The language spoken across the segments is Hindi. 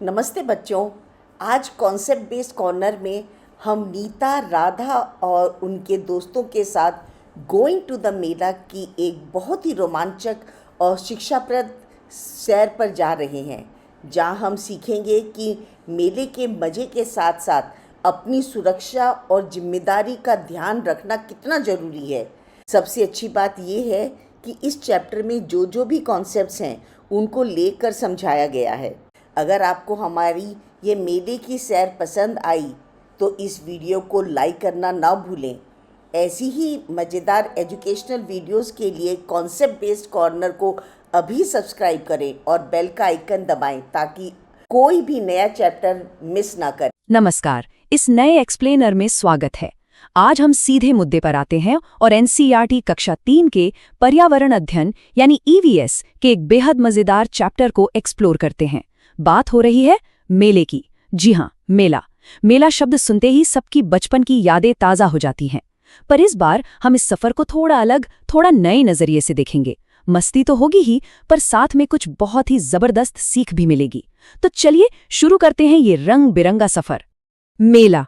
नमस्ते बच्चों। आज कॉन्सेप्ट बेस्ड कॉर्नर में हम नीता, राधा और उनके दोस्तों के साथ गोइंग टू द मेला की एक बहुत ही रोमांचक और शिक्षाप्रद सैर पर जा रहे हैं, जहां हम सीखेंगे कि मेले के मज़े के साथ साथ अपनी सुरक्षा और जिम्मेदारी का ध्यान रखना कितना ज़रूरी है। सबसे अच्छी बात यह है कि इस चैप्टर में जो भी कॉन्सेप्ट्स हैं उनको लेकर समझाया गया है। अगर आपको हमारी ये मेले की सैर पसंद आई तो इस वीडियो को लाइक करना ना भूलें। ऐसी ही मज़ेदार एजुकेशनल वीडियोस के लिए कॉन्सेप्ट बेस्ड कॉर्नर को अभी सब्सक्राइब करें और बेल का आइकन दबाएं ताकि कोई भी नया चैप्टर मिस ना करें। नमस्कार, इस नए एक्सप्लेनर में स्वागत है। आज हम सीधे मुद्दे पर आते हैं और एनसीईआरटी कक्षा 3 के पर्यावरण अध्ययन यानी ईवीएस के एक बेहद मज़ेदार चैप्टर को एक्सप्लोर करते हैं। बात हो रही है मेले की। जी हाँ, मेला। मेला शब्द सुनते ही सबकी बचपन की यादें ताज़ा हो जाती हैं। पर इस बार हम इस सफ़र को थोड़ा अलग, थोड़ा नए नज़रिए से देखेंगे। मस्ती तो होगी ही, पर साथ में कुछ बहुत ही ज़बरदस्त सीख भी मिलेगी। तो चलिए शुरू करते हैं ये रंग बिरंगा सफ़र। मेला,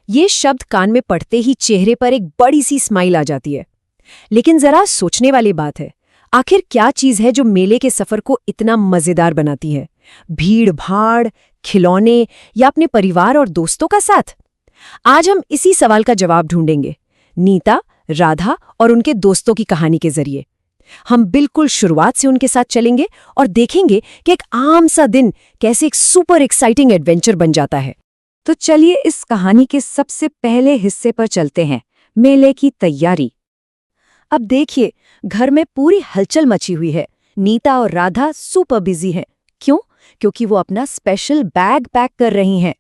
ये शब्द कान में पड़ते ही चेहरे पर एक बड़ी सी स्माइल आ जाती है। लेकिन जरा सोचने वाली बात है, आखिर क्या चीज़ है जो मेले के सफ़र को इतना मज़ेदार बनाती है? भीड़ भाड़, खिलौने या अपने परिवार और दोस्तों का साथ? आज हम इसी सवाल का जवाब ढूंढेंगे, नीता, राधा और उनके दोस्तों की कहानी के जरिए। हम बिल्कुल शुरुआत से उनके साथ चलेंगे और देखेंगे कि एक आम सा दिन कैसे एक सुपर एक्साइटिंग एडवेंचर बन जाता है। तो चलिए इस कहानी के सबसे पहले हिस्से पर चलते हैं, मेले की तैयारी। अब देखिए, घर में पूरी हलचल मची हुई है। नीता और राधा सुपर बिजी हैं। क्यों? क्योंकि वो अपना स्पेशल बैग पैक कर रही हैं।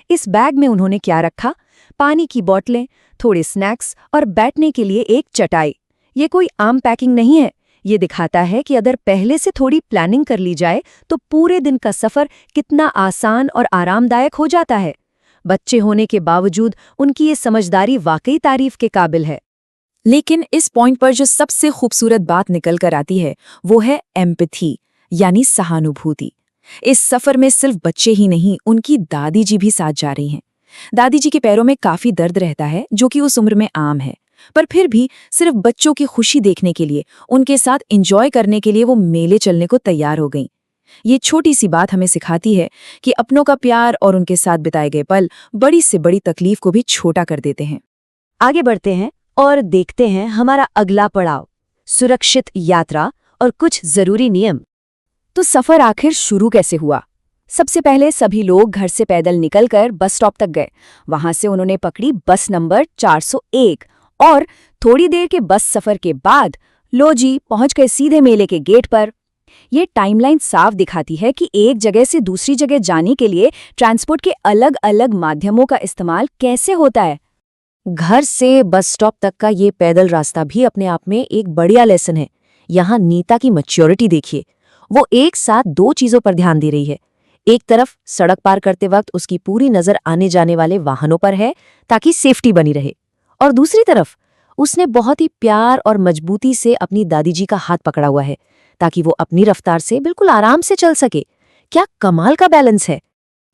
इस बैग में उन्होंने क्या रखा? पानी की बोतलें, थोड़े स्नैक्स और बैठने के लिए एक चटाई। ये कोई आम पैकिंग नहीं है। ये दिखाता है कि अगर पहले से थोड़ी प्लानिंग कर ली जाए तो पूरे दिन का सफ़र कितना आसान और आरामदायक हो जाता है। बच्चे होने के बावजूद उनकी ये समझदारी वाकई तारीफ के काबिल है। लेकिन इस पॉइंट पर जो सबसे खूबसूरत बात निकल कर आती है वो है एम्पैथी यानी सहानुभूति। इस सफर में सिर्फ बच्चे ही नहीं, उनकी दादी जी भी साथ जा रही हैं। दादी जी के पैरों में काफी दर्द रहता है, जो कि उस उम्र में आम है, पर फिर भी सिर्फ बच्चों की खुशी देखने के लिए, उनके साथ एंजॉय करने के लिए वो मेले चलने को तैयार हो गईं। ये छोटी सी बात हमें सिखाती है कि अपनों का प्यार और उनके साथ बिताए गए पल बड़ी से बड़ी तकलीफ को भी छोटा कर देते हैं। आगे बढ़ते हैं और देखते हैं हमारा अगला पड़ाव, सुरक्षित यात्रा और कुछ जरूरी नियम। तो सफर आखिर शुरू कैसे हुआ? सबसे पहले सभी लोग घर से पैदल निकलकर बस स्टॉप तक गए। वहां से उन्होंने पकड़ी बस नंबर 401 और थोड़ी देर के बस सफर के बाद लो जी पहुंच गए सीधे मेले के गेट पर। ये टाइमलाइन साफ दिखाती है कि एक जगह से दूसरी जगह जाने के लिए ट्रांसपोर्ट के अलग अलग माध्यमों का इस्तेमाल कैसे होता है। घर से बस स्टॉप तक का ये पैदल रास्ता भी अपने आप में एक बढ़िया लेसन है। यहाँ नीता की मैच्योरिटी देखिए। वो एक साथ दो चीजों पर ध्यान दे रही है। एक तरफ सड़क पार करते वक्त उसकी पूरी नजर आने जाने वाले वाहनों पर है ताकि सेफ्टी बनी रहे, और दूसरी तरफ उसने बहुत ही प्यार और मजबूती से अपनी दादी जी का हाथ पकड़ा हुआ है ताकि वो अपनी रफ्तार से बिल्कुल आराम से चल सके। क्या कमाल का बैलेंस है।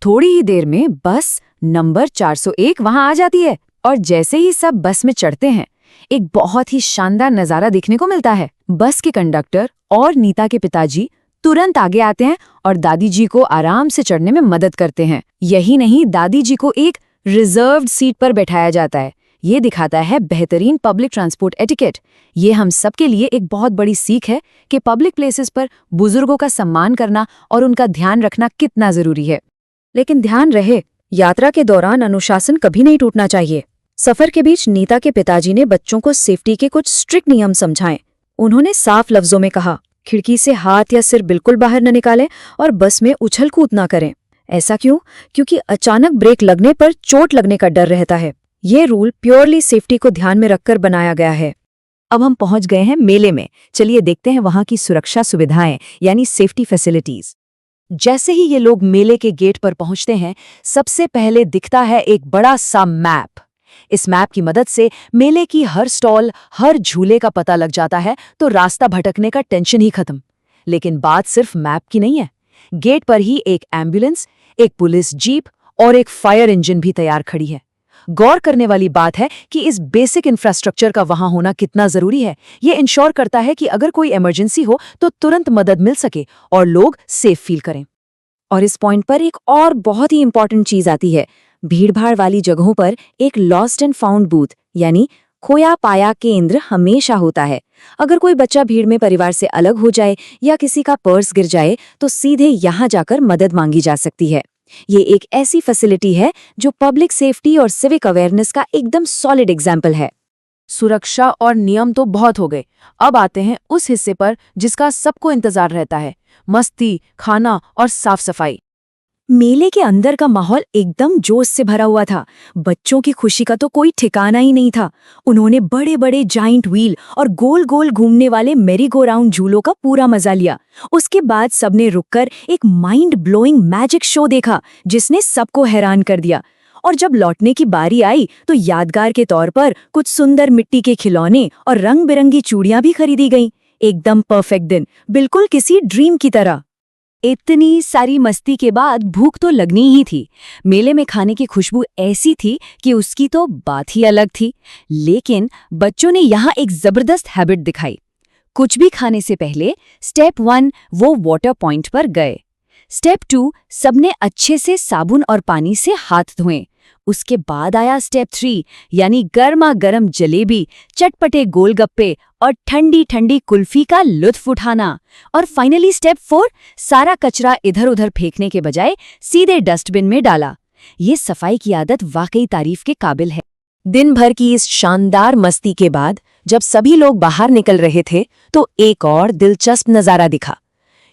थोड़ी ही देर में बस नंबर 401 वहां आ जाती है और जैसे ही सब बस में चढ़ते हैं, एक बहुत ही शानदार नजारा देखने को मिलता है। बस के कंडक्टर और नीता के पिताजी तुरंत आगे आते हैं और दादी जी को आराम से चढ़ने में मदद करते हैं। यही नहीं, दादी जी को एक रिजर्व्ड सीट पर बैठाया जाता है। ये दिखाता है बेहतरीन पब्लिक ट्रांसपोर्ट एटिकेट। ये हम सब के लिए एक बहुत बड़ी सीख है कि पब्लिक प्लेसेस पर बुजुर्गों का सम्मान करना और उनका ध्यान रखना कितना जरूरी है। लेकिन ध्यान रहे, यात्रा के दौरान अनुशासन कभी नहीं टूटना चाहिए। सफर के बीच नीता के पिताजी ने बच्चों को सेफ्टी के कुछ स्ट्रिक्ट नियम समझाए। उन्होंने साफ लफ्जों में कहा, खिड़की से हाथ या सिर बिल्कुल बाहर न निकालें और बस में उछल कूद ना करें। ऐसा क्यों? क्योंकि अचानक ब्रेक लगने पर चोट लगने का डर रहता है। ये रूल प्योरली सेफ्टी को ध्यान में रखकर बनाया गया है। अब हम पहुंच गए हैं मेले में। चलिए देखते हैं वहां की सुरक्षा सुविधाएं यानी सेफ्टी फैसिलिटीज। जैसे ही ये लोग मेले के गेट पर पहुंचते हैं, सबसे पहले दिखता है एक बड़ा सा मैप। इस मैप की मदद से मेले की हर स्टॉल, हर झूले का पता लग जाता है, तो रास्ता भटकने का टेंशन ही खत्म। लेकिन बात सिर्फ मैप की नहीं है। गेट पर ही एक एम्बुलेंस, एक पुलिस जीप और एक फायर इंजन भी तैयार खड़ी है। गौर करने वाली बात है कि इस बेसिक इंफ्रास्ट्रक्चर का वहां होना कितना जरूरी है। ये इंश्योर करता है कि अगर कोई इमरजेंसी हो तो तुरंत मदद मिल सके और लोग सेफ फील करें। और इस पॉइंट पर एक और बहुत ही इंपॉर्टेंट चीज आती है। भीड़भाड़ वाली जगहों पर एक लॉस्ट एंड फाउंड बूथ यानी खोया पाया केंद्र हमेशा होता है। अगर कोई बच्चा भीड़ में परिवार से अलग हो जाए या किसी का पर्स गिर जाए तो सीधे यहाँ जाकर मदद मांगी जा सकती है। ये एक ऐसी फैसिलिटी है जो पब्लिक सेफ्टी और सिविक अवेयरनेस का एकदम सॉलिड एग्जाम्पल है। सुरक्षा और नियम तो बहुत हो गए, अब आते हैं उस हिस्से पर जिसका सबको इंतजार रहता है, मस्ती, खाना और साफ सफाई। मेले के अंदर का माहौल एकदम जोश से भरा हुआ था। बच्चों की खुशी का तो कोई ठिकाना ही नहीं था। उन्होंने बड़े बड़े जाइंट व्हील और गोल गोल घूमने वाले मेरी गो राउंड झूलों का पूरा मजा लिया। उसके बाद सबने रुककर एक माइंड ब्लोइंग मैजिक शो देखा जिसने सबको हैरान कर दिया। और जब लौटने की बारी आई तो यादगार के तौर पर कुछ सुंदर मिट्टी के खिलौने और रंग बिरंगी चूड़ियां भी खरीदी गईं। एकदम परफेक्ट दिन, बिल्कुल किसी ड्रीम की तरह। इतनी सारी मस्ती के बाद भूख तो लगनी ही थी। मेले में खाने की खुशबू ऐसी थी कि उसकी तो बात ही अलग थी। लेकिन बच्चों ने यहाँ एक जबरदस्त हैबिट दिखाई। कुछ भी खाने से पहले स्टेप 1 वो वाटर पॉइंट पर गए। स्टेप 2 सबने अच्छे से साबुन और पानी से हाथ धोएं। उसके बाद आया स्टेप 3 यानी गर्मा गर्म जलेबी, चटपटे गोलगप्पे और ठंडी ठंडी कुल्फी का लुत्फ उठाना। और फाइनली स्टेप 4 सारा कचरा इधर उधर फेंकने के बजाय सीधे डस्टबिन में डाला। ये सफाई की आदत वाकई तारीफ के काबिल है। दिन भर की इस शानदार मस्ती के बाद जब सभी लोग बाहर निकल रहे थे तो एक और दिलचस्प नजारा दिखा।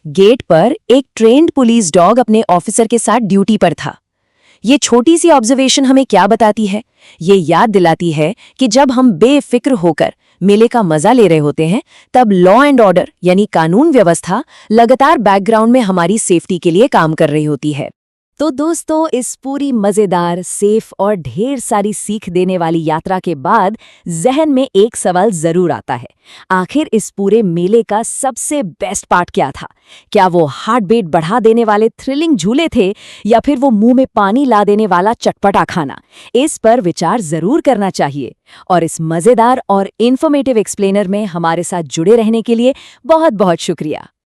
गेट पर एक ट्रेन्ड पुलिस डॉग अपने ऑफिसर के साथ ड्यूटी पर था। ये छोटी सी ऑब्जर्वेशन हमें क्या बताती है? ये याद दिलाती है कि जब हम बेफिक्र होकर मेले का मजा ले रहे होते हैं तब लॉ एंड ऑर्डर यानी कानून व्यवस्था लगातार बैकग्राउंड में हमारी सेफ्टी के लिए काम कर रही होती है। तो दोस्तों, इस पूरी मजेदार, सेफ और ढेर सारी सीख देने वाली यात्रा के बाद जहन में एक सवाल जरूर आता है, आखिर इस पूरे मेले का सबसे बेस्ट पार्ट क्या था? क्या वो हार्ट बीट बढ़ा देने वाले थ्रिलिंग झूले थे या फिर वो मुंह में पानी ला देने वाला चटपटा खाना? इस पर विचार जरूर करना चाहिए। और इस मजेदार और इन्फॉर्मेटिव एक्सप्लेनर में हमारे साथ जुड़े रहने के लिए बहुत बहुत शुक्रिया।